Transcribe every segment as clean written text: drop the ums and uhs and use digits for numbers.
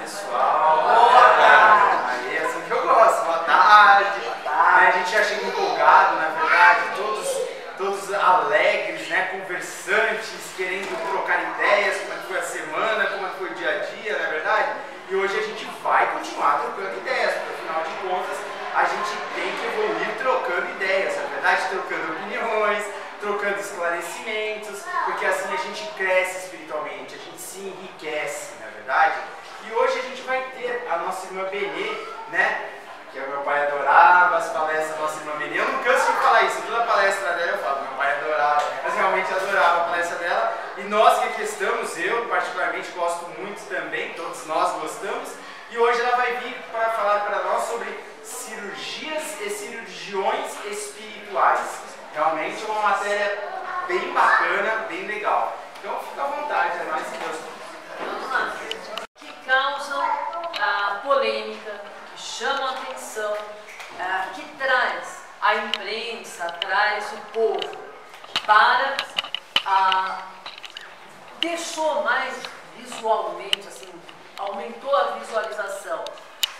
pessoal. Boa tarde. Aí, assim que eu gosto. Boa tarde. A gente já chega empolgado, na verdade, todos alegres, né, conversantes, querendo trocar ideias, como é que foi a semana, como é que foi o dia a dia, na verdade. E hoje a gente vai continuar trocando ideias, porque afinal de contas a gente tem que evoluir trocando ideias, na verdade, trocando opiniões, trocando esclarecimentos, porque assim a gente cresce espiritualmente, a gente se enriquece, na verdade. E hoje a gente vai ter a nossa irmã Benê, né? Que o meu pai adorava as palestras da nossa irmã Benê. Eu não canso de falar isso, toda palestra dela eu falo, meu pai adorava, mas realmente adorava a palestra dela. E nós que aqui estamos, eu particularmente gosto muito também, todos nós gostamos. E hoje ela vai vir para falar para nós sobre cirurgias e cirurgiões espirituais. Realmente é uma matéria bem bacana, bem legal. Então fica à vontade, é mais que Deus. Vamos lá. Que causam a polêmica, que chamam a atenção, que traz a imprensa, traz o povo para deixou mais visualmente, assim, aumentou a visualização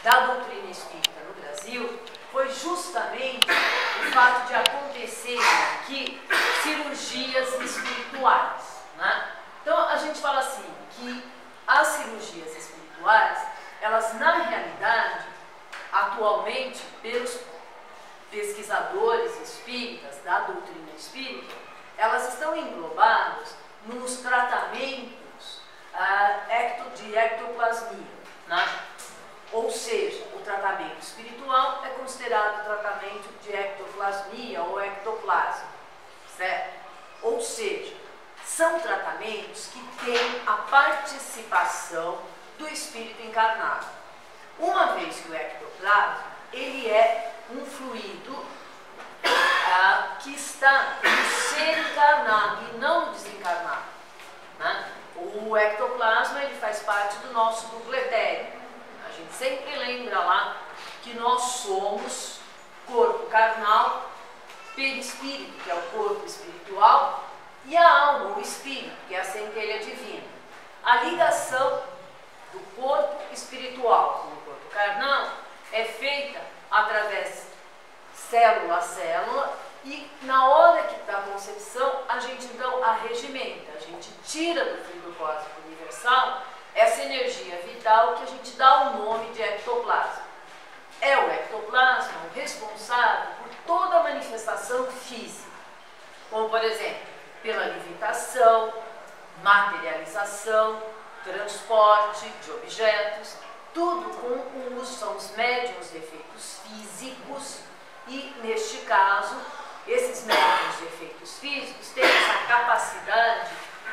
da doutrina espírita no Brasil, foi justamente o fato de acontecerem aqui cirurgias espirituais, né? Então a gente fala assim, que as cirurgias espirituais, elas na realidade, atualmente, pelos pesquisadores espíritas da doutrina espírita, elas estão englobadas nos tratamentos de ectoplasmia, né? Ou seja, o tratamento espiritual é considerado tratamento de ectoplasmia ou ectoplasma, certo? Ou seja, são tratamentos que têm a participação do espírito encarnado. Uma vez que o ectoplasma, ele é um fluido que está no ser encarnado e não no desencarnado, né? O ectoplasma, ele faz parte do nosso núcleo etéreo. A gente sempre lembra lá que nós somos corpo carnal, perispírito, que é o corpo espiritual, e a alma, o espírito, que é a centelha divina. A ligação do corpo espiritual com o corpo carnal é feita através célula a célula, e na hora da concepção a gente então arregimenta, a gente tira do fluido cósmico universal essa energia vital que a gente dá o nome de ectoplasma. É o ectoplasma o responsável por toda a manifestação física, como por exemplo, pela levitação, materialização, transporte de objetos, tudo com o uso, são os médiuns de efeitos físicos, e neste caso, esses médiuns de efeitos físicos têm essa capacidade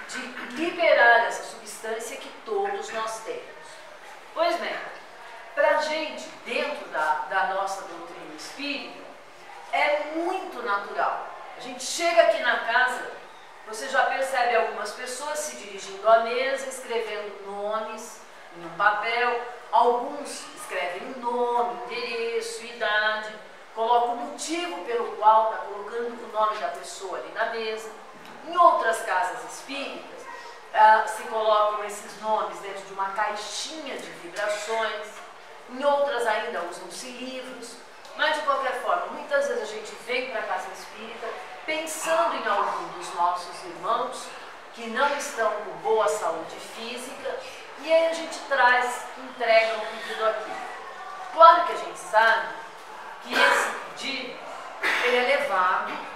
de liberar essa substância que todos nós temos. Pois bem, para a gente, dentro da nossa doutrina espírita, é muito natural. A gente chega aqui na casa, você já percebe algumas pessoas se dirigindo à mesa, escrevendo nomes em um papel, alguns escrevem o nome, endereço, idade, colocam o motivo pelo qual está colocando o nome da pessoa ali na mesa. Em outras casas espíritas, se colocam esses nomes dentro de uma caixinha de vibrações, em outras ainda usam-se livros, mas de qualquer forma, muitas vezes a gente vem para a casa espírita pensando em algum dos nossos irmãos que não estão com boa saúde física, e aí a gente entrega um pedido aqui. Claro que a gente sabe que esse pedido ele é levado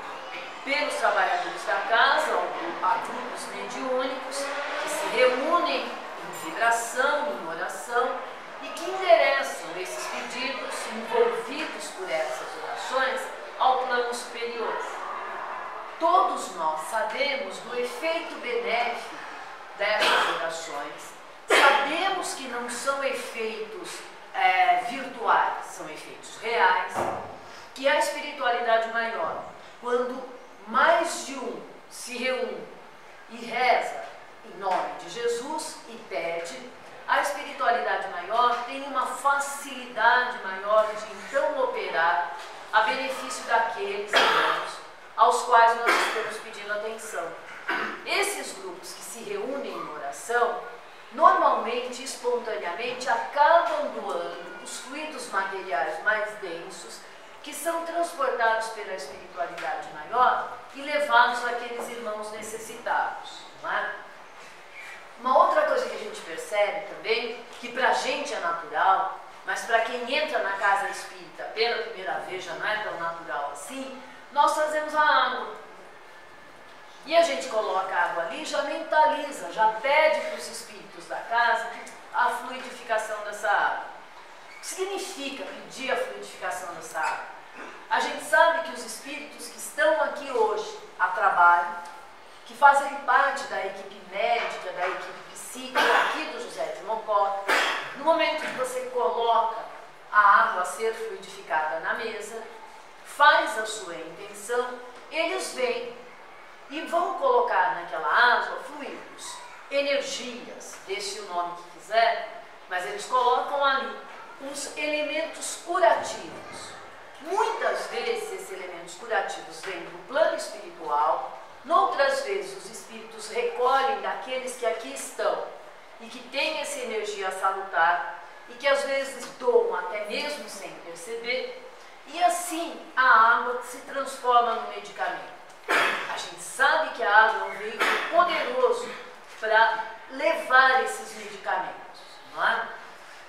pelos trabalhadores da casa, a grupos mediúnicos que se reúnem em vibração, em oração, e que endereçam esses pedidos envolvidos por essas orações ao plano superior. Todos nós sabemos do efeito benéfico dessas orações, sabemos que não são efeitos virtuais, são efeitos reais, que a espiritualidade maior, quando mais de um se reúne e reza em nome de Jesus e pede, a espiritualidade maior tem uma facilidade maior de então operar a benefício daqueles irmãos aos quais nós estamos pedindo atenção. Esses grupos que se reúnem em oração, normalmente naturalmente, espontaneamente, acabam doando os fluidos materiais mais densos, que são transportados pela espiritualidade maior e levados àqueles irmãos necessitados, não é? Uma outra coisa que a gente percebe também, que pra gente é natural, mas para quem entra na casa espírita pela primeira vez já não é tão natural assim, nós trazemos a água. E a gente coloca a água ali, já mentaliza, já pede para os espíritos da casa a fluidificação dessa água. O que significa pedir a fluidificação dessa água? A gente sabe que os espíritos que estão aqui hoje a trabalho, que fazem parte da equipe médica, da equipe psíquica aqui do José de Mocó, no momento que você coloca a água a ser fluidificada na mesa, faz a sua intenção, eles vêm e vão colocar naquela água fluidos, energias, deixe o nome que quiser, mas eles colocam ali uns elementos curativos. Muitas vezes esses elementos curativos vêm do plano espiritual, noutras vezes os espíritos recolhem daqueles que aqui estão e que têm essa energia salutar e que às vezes doam até mesmo sem perceber, e assim a água se transforma no medicamento. A gente sabe que a água é um veículo poderoso para levar esses medicamentos, não é?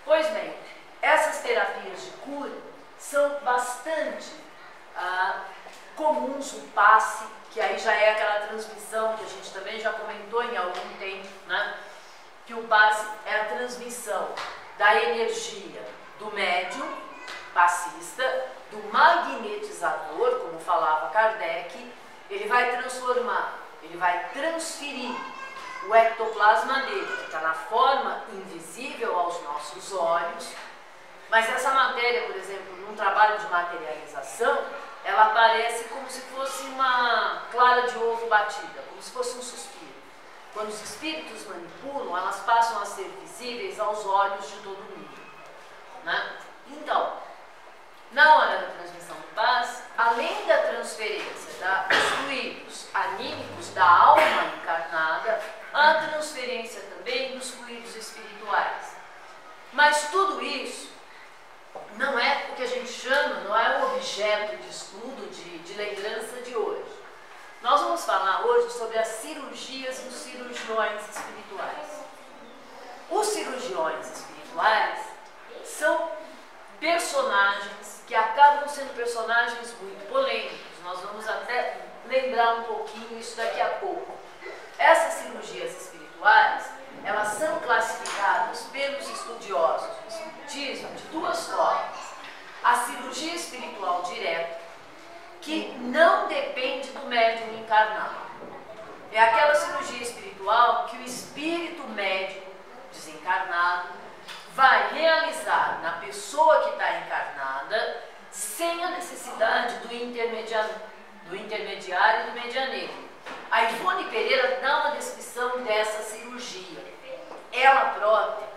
Pois bem, essas terapias de cura são bastante comuns, o passe, que aí já é aquela transmissão que a gente também já comentou em algum tempo, né? Que o passe é a transmissão da energia do médium, passista, do magnetizador, como falava Kardec. Ele vai transformar, ele vai transferir o ectoplasma dele, que está na forma invisível aos nossos olhos, mas essa matéria, por exemplo, num trabalho de materialização, ela aparece como se fosse uma clara de ovo batida, como se fosse um suspiro. Quando os espíritos manipulam, elas passam a ser visíveis aos olhos de todo mundo, né? Então, na hora da transmissão do passe, além da transferência dos fluidos anímicos da alma encarnada, há a transferência também dos fluidos espirituais. Mas tudo isso não é o que a gente chama, não é o objeto de estudo, de lembrança de hoje. Nós vamos falar hoje sobre as cirurgias e os cirurgiões espirituais. Os cirurgiões espirituais são personagens que acabam sendo personagens muito polêmicos. Nós vamos até lembrar um pouquinho isso daqui a pouco. Essas cirurgias espirituais, elas são classificadas pelos estudiosos do espiritismo de duas formas. A cirurgia espiritual direta, que não depende do médium encarnado. É aquela cirurgia espiritual que o espírito médico desencarnado vai realizar na pessoa que está encarnada sem a necessidade do intermediário e do medianeiro. A Ivone Pereira dá uma descrição dessa cirurgia. Ela própria,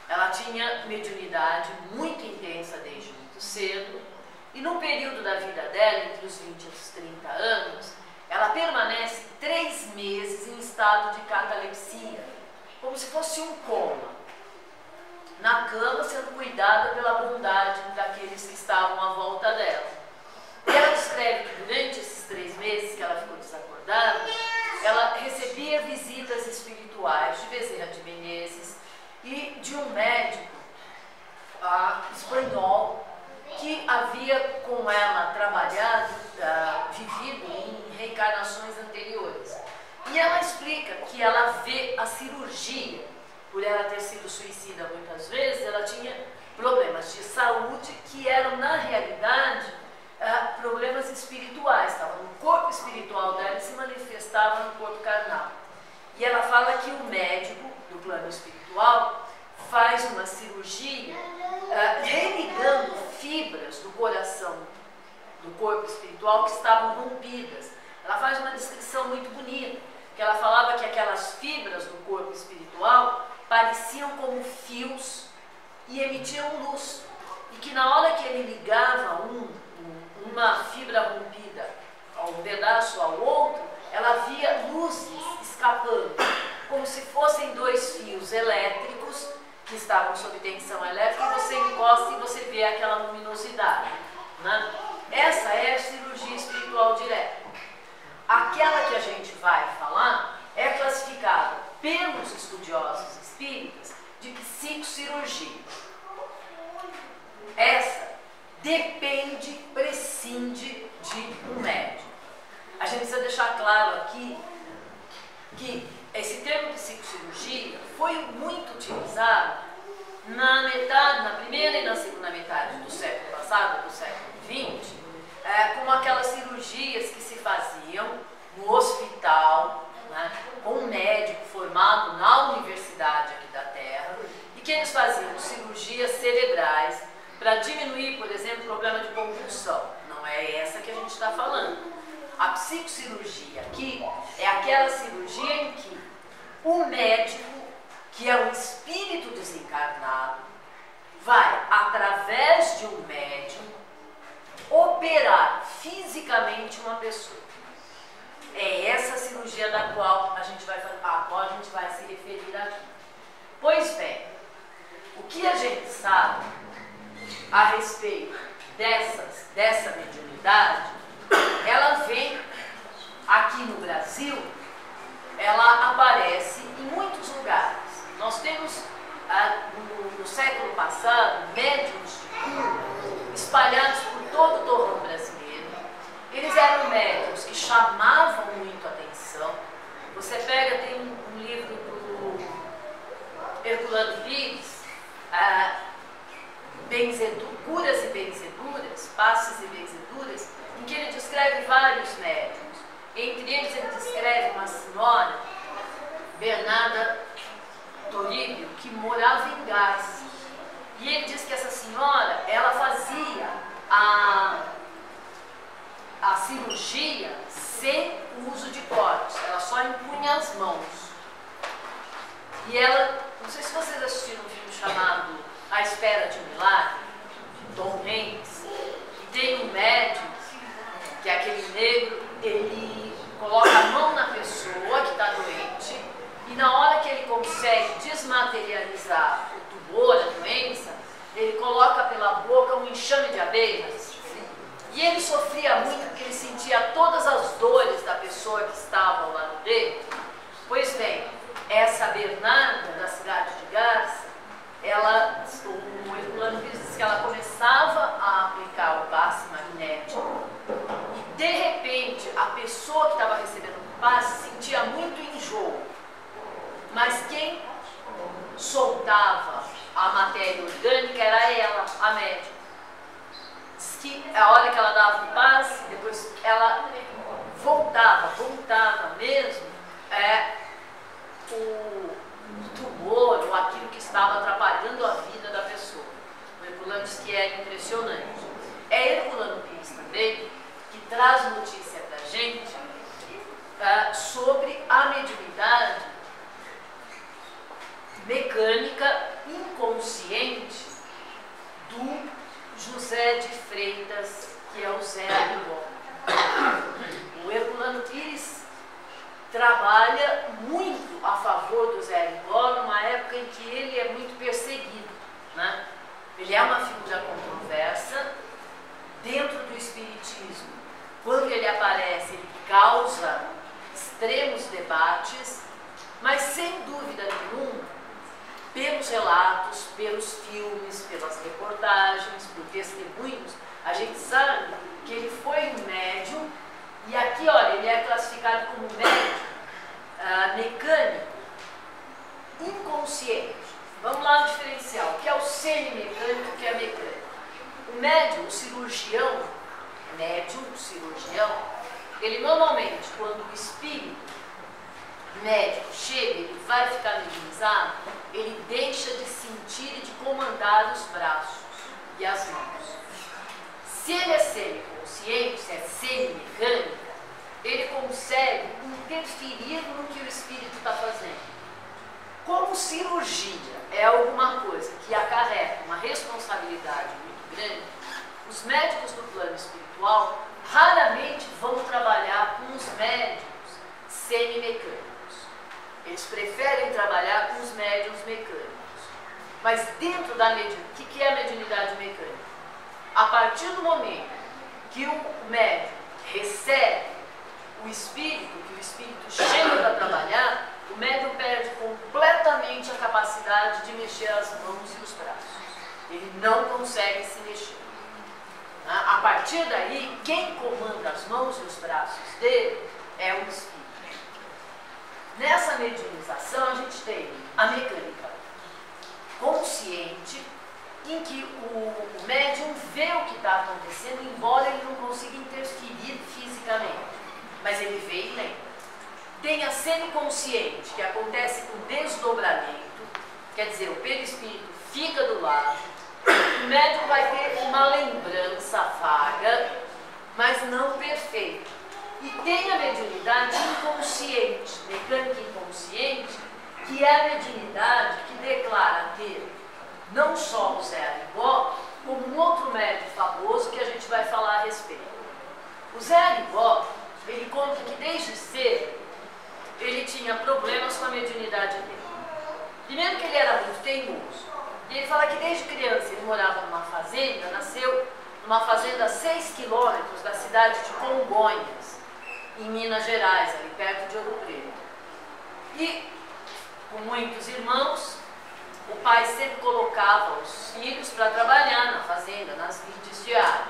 ela tinha mediunidade muito intensa desde muito cedo, e no período da vida dela, entre os 20 e os 30 anos, ela permanece 3 meses em estado de catalepsia, como se fosse um coma, na cama, sendo cuidada pela bondade daqueles que estavam à volta dela. E ela descreve que durante esses 3 meses que ela ficou desacordada, ela recebia visitas espirituais de Bezerra de Menezes e de um médico espanhol que havia com ela trabalhado, vivido em reencarnações anteriores. E ela explica que ela vê a cirurgia, por ela ter sido suicida muitas vezes, ela tinha problemas de saúde que eram, na realidade, problemas espirituais. Estava no corpo espiritual dela e se manifestava no corpo carnal. E ela fala que o médico do plano espiritual faz uma cirurgia religando fibras do coração do corpo espiritual que estavam rompidas. Ela faz uma descrição muito bonita, que ela falava que aquelas fibras do corpo espiritual pareciam como fios e emitiam luz, e que na hora que ele ligava uma fibra rompida a um pedaço ao outro, ela via luzes escapando, como se fossem 2 fios elétricos que estavam sob tensão elétrica, você encosta e você vê aquela luminosidade, né? Essa é a cirurgia espiritual direta. Aquela que a gente vai falar é classificada pelos estudiosos espíritas de psicocirurgia. Essa depende, prescinde de um médium. A gente precisa deixar claro aqui que esse termo psicocirurgia foi muito utilizado na primeira e na segunda metade do século passado, do século XX, como aquelas cirurgias que se faziam no hospital, né, com um médico formado na Universidade aqui da Terra, e que eles faziam cirurgias cerebrais para diminuir, por exemplo, o problema de convulsão. Não é essa que a gente está falando. A psicocirurgia aqui é aquela cirurgia em que o médico, que é um espírito desencarnado, vai, através de um médium, operar fisicamente uma pessoa. É essa cirurgia a qual a gente vai se referir aqui. Pois bem, o que a gente sabe a respeito dessa mediunidade, ela vem aqui no Brasil, ela aparece em muitos lugares. Nós temos, no século passado, médiuns de cura espalhados por todo o torrão brasileiro. Eles eram médiuns que chamavam muito a atenção. Você tem um livro do Herculano Pires, Curas e Benzeduras, Passes e Benzeduras, em que ele descreve vários médiuns. Entre eles ele descreve uma senhora, Bernarda Toribio, que morava em Gás. E ele diz que essa senhora, ela fazia a cirurgia sem o uso de cortes, ela só impunha as mãos. E ela, não sei se vocês assistiram um filme chamado A Espera de um Milagre, Tom Hanks, e tem um médium, que é aquele negro, ele coloca a mão na pessoa que está doente, e na hora que ele consegue desmaterializar o tumor, a doença, ele coloca pela boca um enxame de abelhas. E ele sofria muito porque ele sentia todas as dores da pessoa que estava ao lado dele. Pois bem, essa Bernarda, da cidade de Garça, o Herculano Pires diz que ela começava a aplicar o passe magnético e, de repente, a pessoa que estava recebendo o passe sentia muito enjoo. Mas quem soltava a matéria orgânica era ela, a médium. Diz que a hora que ela dava o passe, depois ela voltava mesmo o tumor ou aquilo que estava atrapalhando a vida da pessoa. O Herculano diz que é impressionante. É Herculano Pires também que traz notícia pra gente sobre a mediunidade mecânica inconsciente do José de Freitas, que é o Zé Arigó. O Herculano Pires trabalha muito a favor do Zé Arigó numa época em que ele é muito perseguido, né? Ele é uma figura controversa dentro do espiritismo. Quando ele aparece, ele causa extremos debates, mas sem dúvida nenhuma, pelos relatos, pelos filmes, pelas reportagens, por testemunhos, a gente sabe que ele foi um médium, e aqui, olha, ele é classificado como médium mecânico inconsciente. Vamos lá no diferencial, o que é o semimecânico, o que é mecânico. O médium, o cirurgião, ele normalmente, quando o espírito médico chega, ele vai ficar mediunizado, ele deixa de sentir e de comandar os braços e as mãos. Se ele é semiconsciente, se é semimecânica, ele consegue interferir no que o espírito está fazendo. Como cirurgia é alguma coisa que acarreta uma responsabilidade muito grande, os médicos do plano espiritual raramente vão trabalhar com os médiums semimecânicos. Eles preferem trabalhar com os médiums mecânicos. Mas dentro da mediunidade, o que é a mediunidade mecânica? A partir do momento que o médium recebe o espírito, que o espírito chega para trabalhar, o médium perde completamente a capacidade de mexer as mãos e os braços. Ele não consegue se mexer. A partir daí, quem comanda as mãos e os braços dele é o espírito. Nessa mediunização, a gente tem a mecânica consciente, em que o médium vê o que está acontecendo, embora ele não consiga interferir fisicamente, mas ele vê e lembra. Tem a semiconsciente, que acontece com desdobramento, quer dizer, o perispírito fica do lado, o médium vai ter uma lembrança vaga, mas não perfeita. E tem a mediunidade inconsciente, mecânica inconsciente, que é a mediunidade que declara ter não só o Zé Aribó, como um outro médium famoso que a gente vai falar a respeito. O Zé Aribó, ele conta que desde cedo ele tinha problemas com a mediunidade dele. Primeiro que ele era muito teimoso. E ele fala que desde criança ele morava numa fazenda, nasceu numa fazenda a 6 quilômetros da cidade de Congonhas, em Minas Gerais, ali perto de Ouro Preto. E, com muitos irmãos, o pai sempre colocava os filhos para trabalhar na fazenda, nas lides diárias.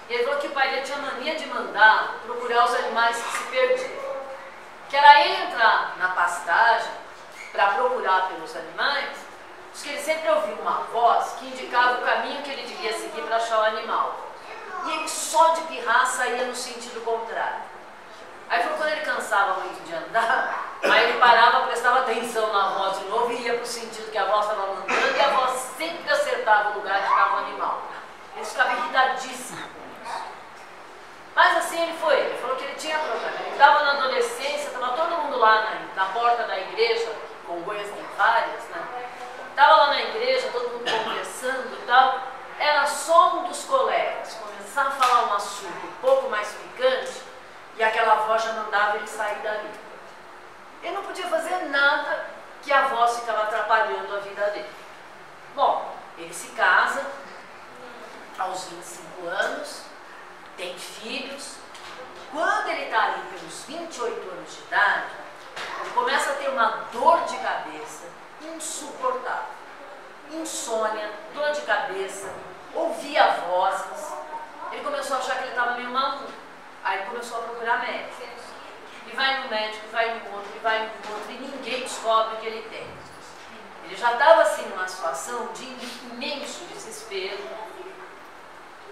E ele falou que o pai dele tinha mania de mandar procurar os animais que se perdiam. Que era ele entrar na pastagem para procurar pelos animais, porque ele sempre ouvia uma voz que indicava o caminho que ele devia seguir para achar o animal. E ele só de pirraça ia no sentido contrário. Aí foi quando ele cansava muito de andar, aí ele parava, prestava atenção na voz de novo e ia para o sentido que a voz estava mandando, e a voz sempre acertava o lugar que estava o animal. Ele ficava irritadíssimo com isso. Mas assim ele foi, ele falou que ele tinha problema. Ele estava na adolescência, estava todo mundo lá na porta da igreja, Congonhas tem várias, né? Estava lá na igreja, todo mundo conversando e tal. Era só um dos colegas começar a falar um assunto um pouco mais picante e aquela voz já mandava ele sair dali. Ele não podia fazer nada que a voz ficava atrapalhando a vida dele. Bom, ele se casa aos 25 anos, tem filhos. Quando ele está ali pelos 28 anos de idade, ele começa a ter uma dor de cabeça insuportável. Insônia, dor de cabeça, ouvia vozes. Ele começou a achar que ele estava meio maluco. Aí ele começou a procurar médico. E vai no médico, vai no outro, e vai no outro, e ninguém descobre o que ele tem. Ele já estava assim numa situação de imenso desespero.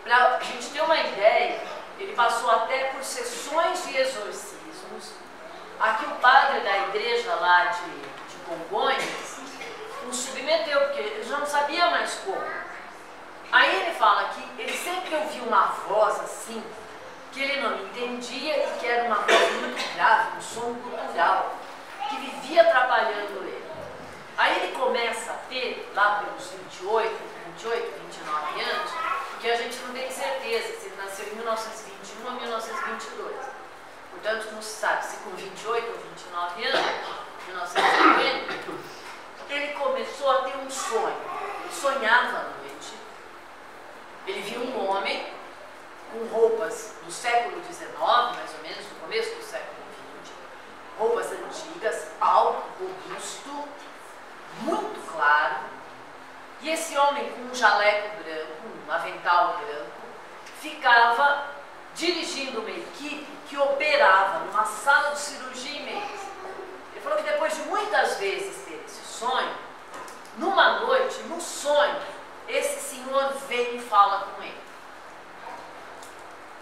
Para a gente ter uma ideia, ele passou até por sessões de exorcismos. Aqui o padre da igreja lá de Congonhas o submeteu, porque ele já não sabia mais como. Aí ele fala que ele sempre ouvia uma voz assim, que ele não entendia e que era uma voz muito grave, um som gutural, que vivia atrapalhando ele. Aí ele começa a ter, lá pelos 28, 29 anos, que a gente não tem certeza se ele nasceu em 1921 ou 1922. Portanto, não se sabe se com 28 ou 29 anos, 1950, ele começou a ter um sonho. Ele sonhava à noite, ele viu um homem com roupas do século XIX, mais ou menos, no começo do século XX, roupas antigas, alto, robusto, muito claro, e esse homem com um jaleco branco, um avental branco, ficava dirigindo uma equipe que operava numa sala de cirurgia imensa. Ele falou que depois de muitas vezes ter esse sonho, numa noite, no sonho, esse senhor vem e fala com ele.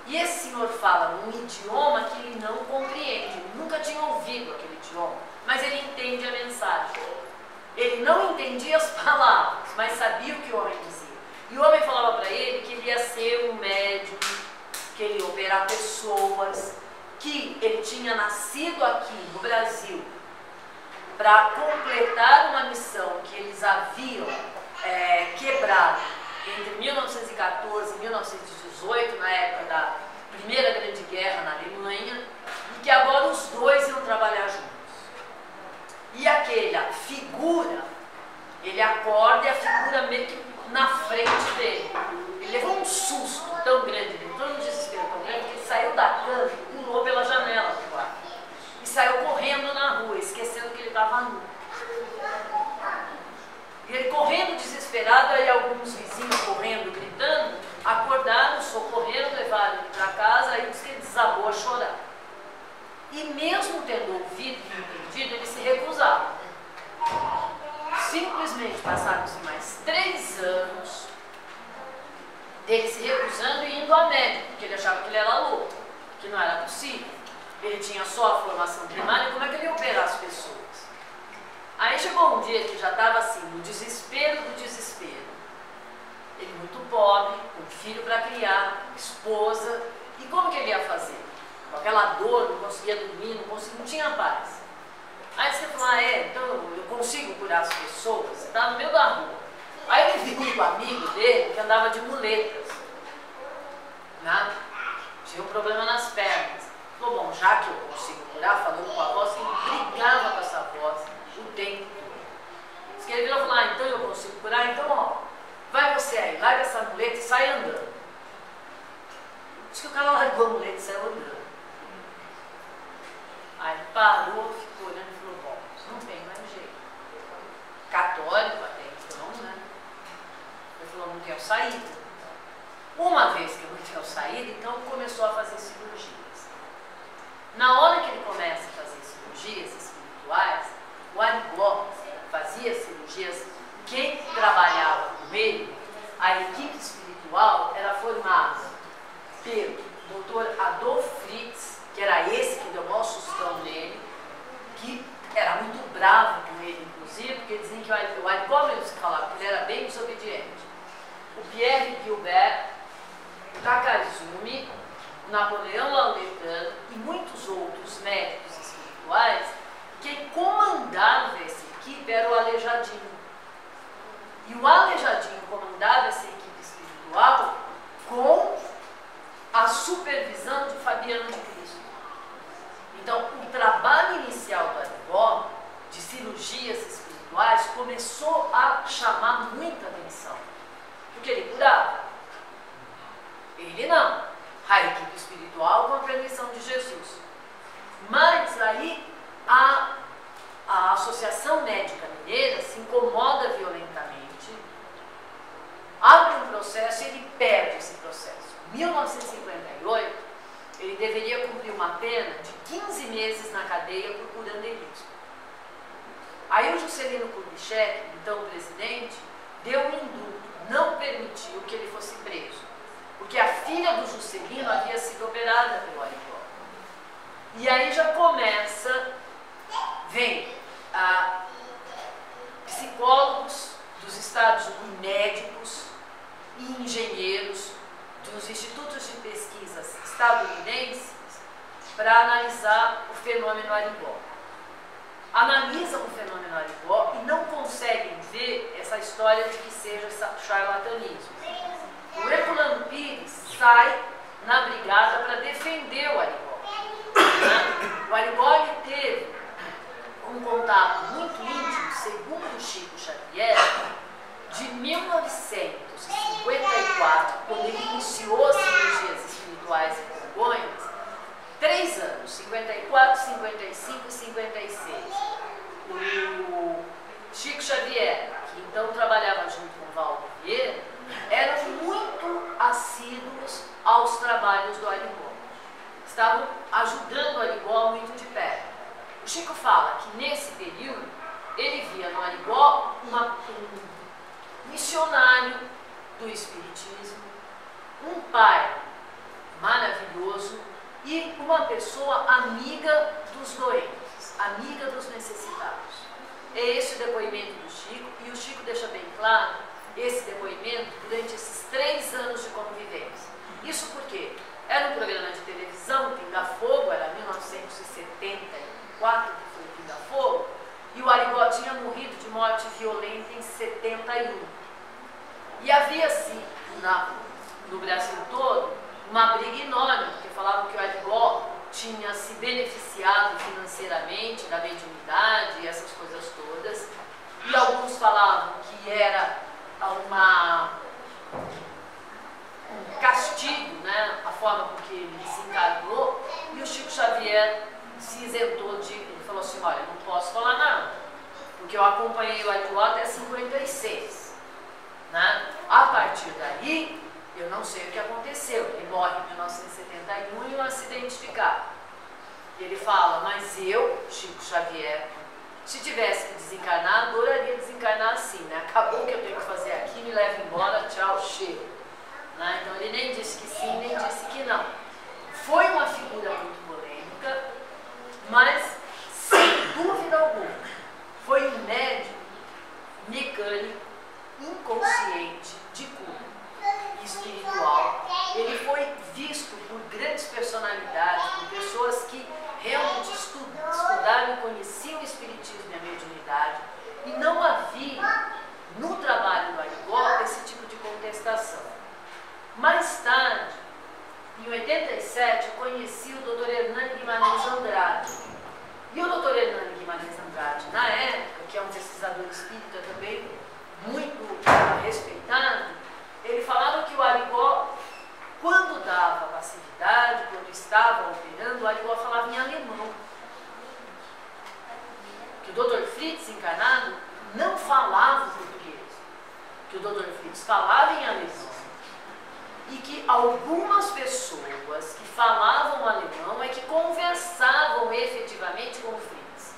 E esse senhor fala num idioma que ele não compreende, ele nunca tinha ouvido aquele idioma, mas ele entende a mensagem. Ele não entendia as palavras, mas sabia o que o homem dizia. E o homem falava para ele que ele ia ser um médium, que ele ia operar pessoas, que ele tinha nascido aqui no Brasil para completar uma missão que eles haviam quebrado entre 1914 e 1918, na época da Primeira Grande Guerra na Alemanha, e que agora os dois iam trabalhar juntos. E aquela figura, ele acorda e a figura correndo na rua, esquecendo que ele estava nu. E ele correndo desesperado, aí alguns vizinhos correndo, gritando, acordaram, socorreram, levaram ele para casa, aí disse que ele desabou a chorar. E mesmo tendo ouvido e entendido, ele se recusava. Simplesmente passaram-se mais 3 anos dele se recusando e indo a médico, porque ele achava que ele era louco, que não era possível. Ele tinha só a formação primária, como é que ele ia operar as pessoas? Aí chegou um dia que já estava assim, no desespero do desespero. Ele muito pobre, com filho para criar, esposa, e como que ele ia fazer? Com aquela dor, não conseguia dormir, não tinha paz. Aí você falou, então eu consigo curar as pessoas? Está no meio da rua. Aí ele viu um amigo dele que andava de muletas, né? Tinha um problema nas pernas. Falou, bom, já que eu consigo curar, falando com a voz, ele brigava com essa voz o tempo todo. Diz que ele virou e falou, então eu consigo curar, então ó, vai você aí, larga essa muleta e sai andando. Diz que o cara largou a muleta e saiu andando. Aí ele parou, ficou olhando e falou, bom, isso não tem mais jeito. Católico até então, né? Ele falou, não tenho saída. Uma vez que eu não tenho saída, então começou a fazer cirurgias. Na hora que ele começa a fazer cirurgias espirituais, o Arigó fazia cirurgias. Quem trabalhava com ele, a equipe espiritual era formada pelo Dr. Adolf Fritz, que era esse que deu o maior sustão nele, que era muito bravo com ele, inclusive, porque diziam que o Arigó mesmo se falava, que ele era bem desobediente. O Pierre Gilbert, o Takazumi, o Napoleão Lauretano e muitos outros médicos espirituais. Quem comandava essa equipe era o Aleijadinho. E o Aleijadinho comandava essa equipe espiritual com a supervisão de Fabiano de Cristo. Então, o trabalho inicial do Arigó, de cirurgias espirituais, começou a chamar muita atenção. Porque ele curava. Ele não. A equipe espiritual com a permissão de Jesus. Mas aí a Associação Médica Mineira se incomoda violentamente, abre um processo e ele perde esse processo. Em 1958, ele deveria cumprir uma pena de 15 meses na cadeia por curandeirismo. Aí o Juscelino Kubitschek, então o presidente, deu um indulto, não permitiu que ele fosse preso, porque a filha do Juscelino havia sido operada pelo Arigó. E aí já começa, vem psicólogos dos Estados Unidos, médicos e engenheiros dos institutos de pesquisas estadunidenses para analisar o fenômeno Arigó. Analisam o fenômeno Arigó e não conseguem ver essa história de que seja charlatanismo. O Herculano Pires sai na brigada para defender o Arigó. O Arigó ele teve um contato muito íntimo, segundo Chico Xavier, de 1954, quando ele iniciou as cirurgias espirituais em Congonhas, 3 anos, 54, 55 e 56. O Chico Xavier, que então trabalhava junto com o Valdo Vieira, eram muito assíduos aos trabalhos do Arigó. Estavam ajudando o Arigó muito de perto. O Chico fala que nesse período ele via no Arigó um missionário do Espiritismo, um pai maravilhoso e uma pessoa amiga dos doentes, amiga dos necessitados. É esse o depoimento do Chico, e o Chico deixa bem claro esse depoimento durante esses 3 anos de convivência. Isso porque era um programa de televisão, Pinga Fogo, era 1974 que foi Pinga Fogo, e o Arigó tinha morrido de morte violenta em 71. E havia, assim, no Brasil todo, uma briga enorme, porque falavam que o Arigó tinha se beneficiado financeiramente da mediunidade e essas coisas todas, e alguns falavam que era um castigo, né, a forma com que ele se encarnou, e o Chico Xavier se isentou de, ele falou, assim, olha, não posso falar nada, porque eu acompanhei o Arigó até 56. Né? A partir daí, eu não sei o que aconteceu. Ele morre em 1971 em um acidente de carro. Ele fala, mas eu, Chico Xavier, se tivesse que desencarnar, adoraria desencarnar assim, né? Acabou o que eu tenho que fazer aqui, me leva embora, tchau, chego. Né? Então ele nem disse que sim, nem disse que não. Foi uma figura muito polêmica, mas sem dúvida alguma, foi um médium mecânico, inconsciente, de cura espiritual. Ele foi visto por grandes personalidades, por pessoas que realmente estudaram e conheciam o espiritismo e a mediunidade, e não havia no trabalho do Arigó esse tipo de contestação. Mais tarde, em 87, eu conheci o Dr. Hernani Guimarães Andrade. E o Dr. Hernani Guimarães Andrade, na época, que é um pesquisador espírita também muito respeitado, ele falava que o Arigó, quando dava passividade, quando estava operando, o Arigó falava em alemão. Que o Dr. Fritz, encarnado, não falava português. Que o Dr. Fritz falava em alemão. E que algumas pessoas que falavam alemão é que conversavam efetivamente com o Fritz.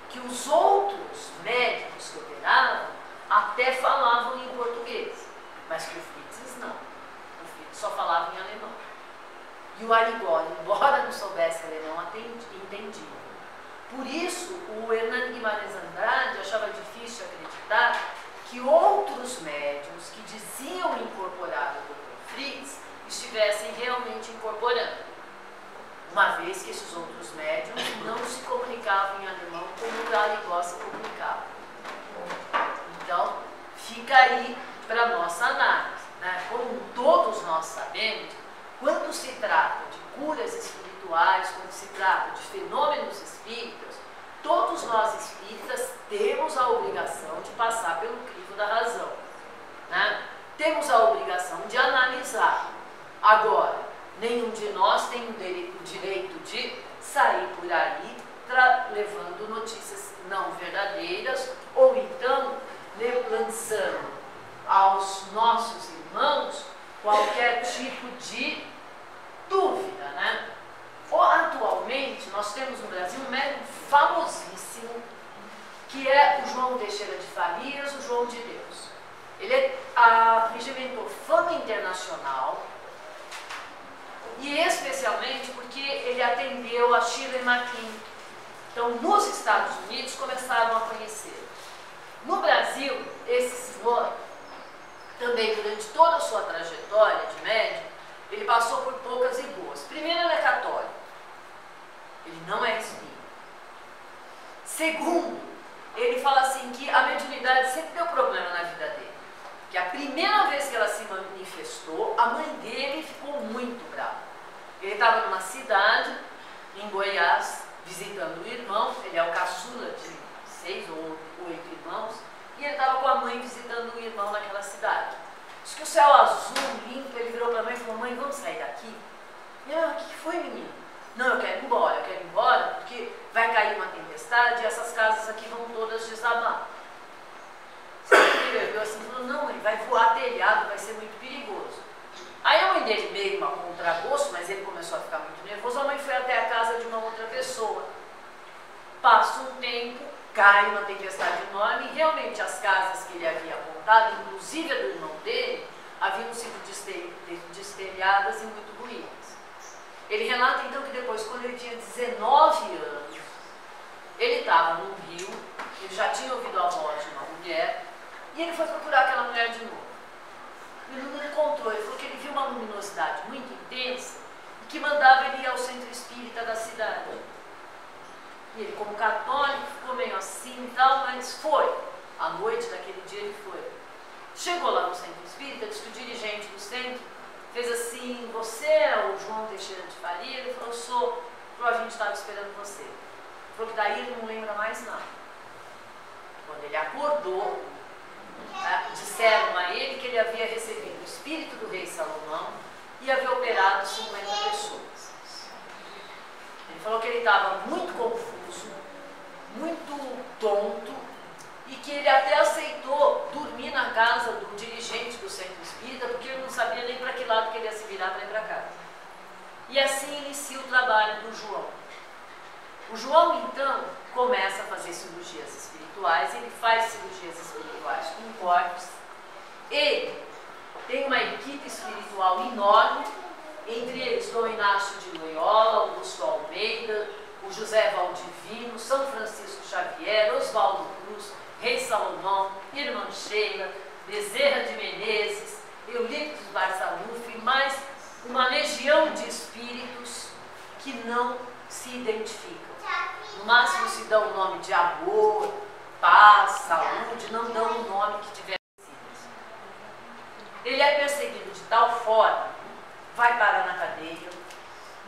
Que os outros médicos que operavam até falavam em português, mas que o Fritz não. O Fritz só falava em alemão. E o Arigó, embora não soubesse alemão, entendia. Por isso, o Hernani Guimarães Andrade achava difícil acreditar que outros médiuns que diziam incorporar o Dr. Fritz estivessem realmente incorporando, uma vez que esses outros médiuns não se comunicavam em alemão como o Arigó se comunicava. Então, fica aí para nossa análise. Né? Como todos nós sabemos, quando se trata de curas espirituais, quando se trata de fenômenos espíritas, todos nós espíritas temos a obrigação de passar pelo crivo da razão. Né? Temos a obrigação de analisar. Agora, nenhum de nós tem o direito de sair por aí levando notícias não verdadeiras ou então lançando aos nossos irmãos qualquer tipo de dúvida, né? Atualmente, nós temos no Brasil um médium famosíssimo, que é o João Teixeira de Farias, o João de Deus. Ele regimentou fama internacional, e especialmente porque ele atendeu a Shirley MacLaine. Então, nos Estados Unidos, começaram a conhecê-lo. No Brasil, esse senhor, também durante toda a sua trajetória de médium, ele passou por poucas e boas. Primeiro, ele é católico. Ele não é espírita. Segundo, ele fala assim que a mediunidade sempre deu problema na vida dele. Que a primeira vez que ela se manifestou, a mãe dele ficou muito brava. Ele estava numa cidade, em Goiás, visitando o irmão. Ele é o caçula de 6 ou 8 irmãos. E ele estava com a mãe visitando o irmão naquela cidade. Diz que o céu azul, limpo, ele virou para a mãe e falou: mãe, vamos sair daqui? E ela: o que foi, menino? Não, eu quero ir embora porque vai cair uma tempestade e essas casas aqui vão todas desabar. Ele olhou assim e falou: não, mãe, vai voar telhado, vai ser muito perigoso. Aí a mãe dele, meio a contragosto, mas ele começou a ficar muito nervoso, a mãe foi até a casa de uma outra pessoa. Passa um tempo, cai uma tempestade enorme e realmente as casas que ele havia apontado, inclusive a do irmão dele, haviam sido destelhadas e muito ruínas. Ele relata então que depois, quando ele tinha 19 anos, ele estava num rio, ele já tinha ouvido a voz de uma mulher, e ele foi procurar aquela mulher de novo. Ele não encontrou, ele falou que ele viu uma luminosidade muito intensa e que mandava ele ir ao centro espírita da cidade. E ele, como católico, ficou meio assim e tal, mas foi. À noite daquele dia ele foi. Chegou lá no centro espírita, disse que o dirigente do centro fez assim: você é o João Teixeira de Faria? Ele falou: sou. Falou: a gente estava esperando você. Ele falou que daí ele não lembra mais nada. Quando ele acordou, disseram a ele que ele havia recebido o espírito do rei Salomão e havia operado 50 pessoas. Ele falou que ele estava muito confuso, casa do dirigente do centro espírita, porque ele não sabia nem para que lado que ele ia se virar para ir para casa. E assim inicia o trabalho do João. O João, então, começa a fazer cirurgias espirituais, ele faz cirurgias espirituais com corpos. Ele tem uma equipe espiritual enorme, entre eles Dom Inácio de Loyola, Augusto Almeida, o José Valdivino, São Francisco Xavier, Oswaldo Cruz, Rei Salomão, Irmã Sheila, Bezerra de Menezes, Eurípides Barçaluf e mais uma legião de espíritos que não se identificam. No máximo se dão o nome de amor, paz, saúde, não dão o nome que tiver. Ele é perseguido de tal forma, vai parar na cadeia,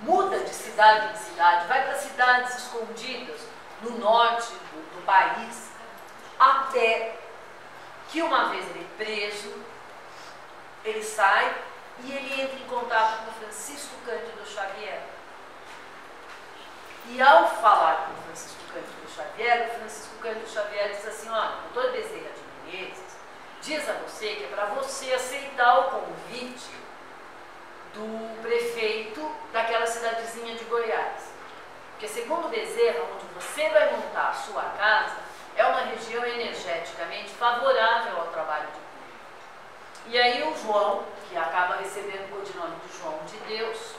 muda de cidade em cidade, vai para cidades escondidas no norte do país, até que uma vez ele é preso, ele sai e ele entra em contato com Francisco Cândido Xavier. E ao falar com Francisco Cândido Xavier, o Francisco Cândido Xavier diz assim: olha, doutor Bezerra de Menezes diz a você que é para você aceitar o convite do prefeito daquela cidadezinha de Goiás. Porque segundo Bezerra, onde você vai montar a sua casa, é uma região energeticamente favorável ao trabalho de cura. E aí o João, que acaba recebendo o codinome de João de Deus,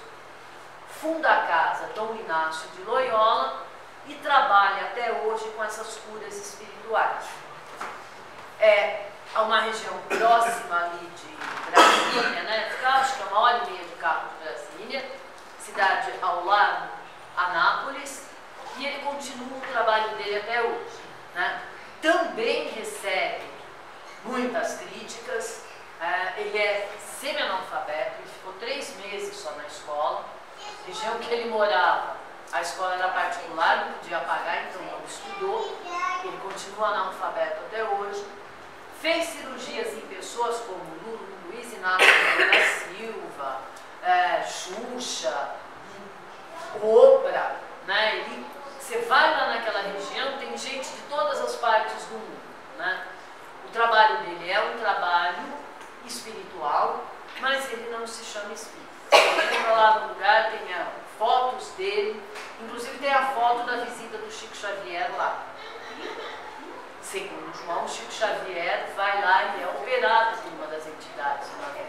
funda a casa Dom Inácio de Loyola e trabalha até hoje com essas curas espirituais. É uma região próxima ali de Brasília, né? Acho que é 1h30 de carro de Brasília, cidade ao lado, Anápolis, e ele continua o trabalho dele até hoje, né? Também recebe muitas críticas, ele é semi-analfabeto, ele ficou 3 meses só na escola, a região que ele morava, a escola era particular, não podia pagar, então não estudou, ele continua analfabeto até hoje. Fez cirurgias em pessoas como Luiz Inácio da Silva, Xuxa, Oprah, né? Você vai lá naquela região, tem gente de todas as partes do mundo, né? O trabalho dele é um trabalho espiritual, mas ele não se chama espírita. Você entra lá no lugar, tem fotos dele, inclusive tem a foto da visita do Chico Xavier lá. Segundo João, Chico Xavier vai lá e é operado por uma das entidades uma vez.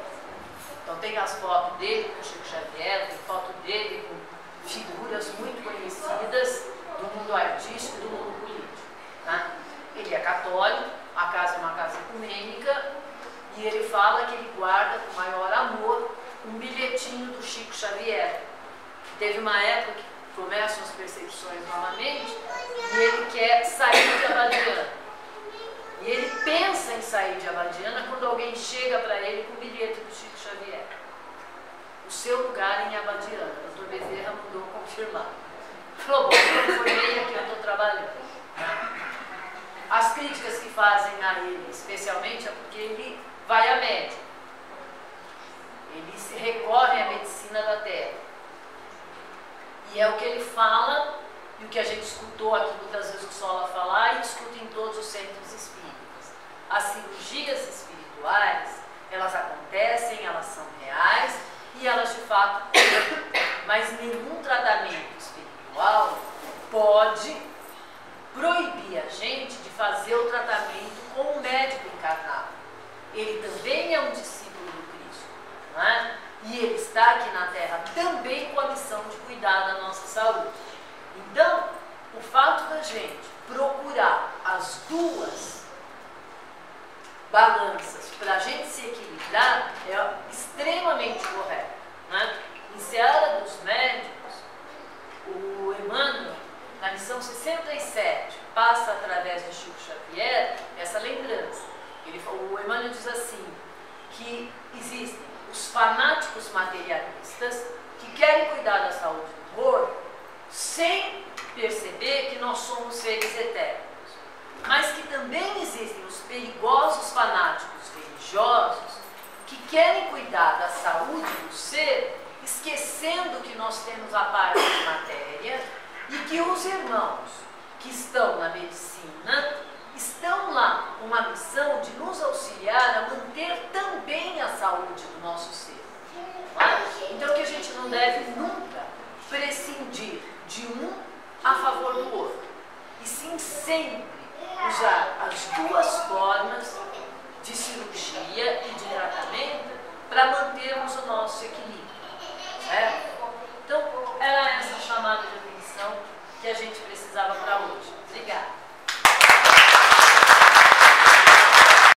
Então tem as fotos dele com Chico Xavier, tem foto dele com figuras muito conhecidas do mundo artístico e do mundo político. Né? Ele é católico, a casa é uma casa ecumênica, e ele fala que ele guarda com maior amor um bilhetinho do Chico Xavier. Teve uma época que começam as perseguições novamente e ele quer sair de Abadiana. E ele pensa em sair de Abadiana quando alguém chega para ele com o bilhete do Chico Xavier. O seu lugar é em Abadiana. O doutor Bezerra mandou confirmar. Falou, bom, eu formei aqui, eu estou trabalhando. As críticas que fazem a ele, especialmente, é porque ele vai a médico. Ele se recorre à medicina da terra. E é o que ele fala, e o que a gente escutou aqui muitas vezes o Sola falar, e escuta em todos os centros espíritas. As cirurgias espirituais, elas acontecem, elas são reais, e elas de fato mas nenhum tratamento espiritual pode proibir a gente de fazer o tratamento com um médico encarnado. Ele também é um discípulo do Cristo, não é? E ele está aqui na Terra também com a missão de cuidar da nossa saúde. Então, o fato da gente procurar as duas balanças para a gente se equilibrar é extremamente correto. Né? Em Seara dos Médicos, o Emmanuel, na lição 67, passa através de Chico Xavier essa lembrança. O Emmanuel diz assim, que existem os fanáticos materialistas que querem cuidar da saúde do corpo sem perceber que nós somos seres eternos. Mas que também existem os perigosos fanáticos religiosos que querem cuidar da saúde do ser, esquecendo que nós temos a parte de matéria e que os irmãos que estão na medicina estão lá uma missão de nos auxiliar a manter também a saúde do nosso ser. Então que a gente não deve nunca prescindir de um a favor do outro, e sim sempre usar as duas formas de cirurgia e de